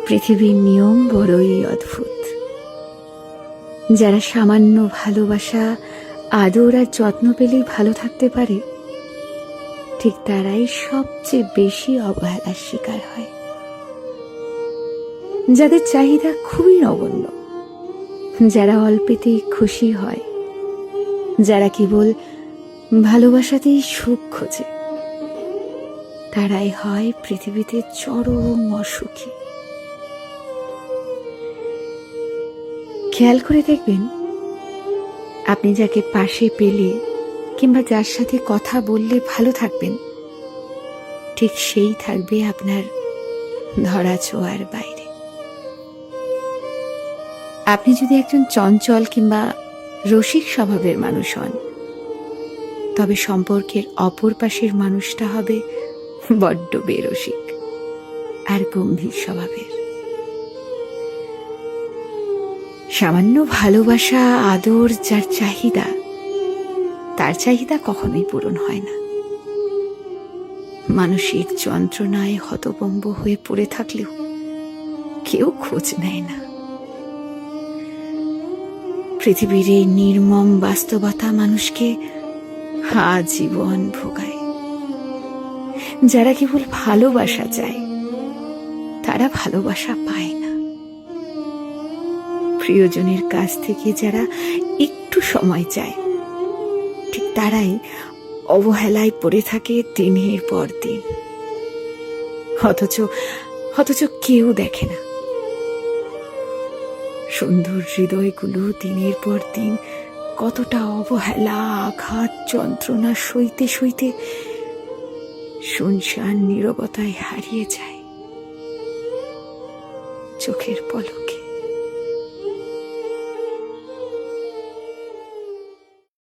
পৃথিবীর নিয়ম বড়ই অদ্ভুত। যারা সামান্য ভালোবাসা, আদর আর যত্ন পেলেই ভালো থাকতে পারে, ঠিক তারাই সবচেয়ে বেশি অবহেলার শিকার হয়। যাদের চাহিদা খুবই নগণ্য, যারা অল্পেতেই খুশি হয়, যারা কেবল ভালোবাসাতেই সুখ খোঁজে, তারাই হয় পৃথিবীতে চরম অসুখী। খেয়াল করে দেখবেন, আপনি যাকে পাশে পেলে কিংবা যার সাথে কথা বললে ভালো থাকবেন, ঠিক সেই থাকবে আপনার ধরা ছোঁয়ার বাইরে। আপনি যদি একজন চঞ্চল কিংবা রসিক স্বভাবের মানুষ হন, তবে সম্পর্কের অপর পাশের মানুষটা হবে বড্ড বেরসিক আর গম্ভীর স্বভাবের। সামান্য ভালোবাসা, আদর যার চাহিদা, তার চাহিদা কখনোই পূরণ হয় না। মানসিক যন্ত্রণায় হতভম্ব হয়ে পড়ে থাকলেও কেউ খোঁজ নেয় না। পৃথিবীর এই নির্মম বাস্তবতা মানুষকে আজীবন ভোগায়। যারা কেবল ভালোবাসা চায়, তারা ভালোবাসা পায় না। প্রিয়জনের কাছ থেকে যারা একটু সময় চায়, ঠিক তারাই অবহেলায় পড়ে থাকে দিনের পর দিন। অথচ কেউ দেখে না সুন্দর হৃদয়গুলো দিনের পর দিন কতটা অবহেলা, আঘাত, যন্ত্রণা সইতে সইতে শুনশান নীরবতায় হারিয়ে যায় চোখের পলকে।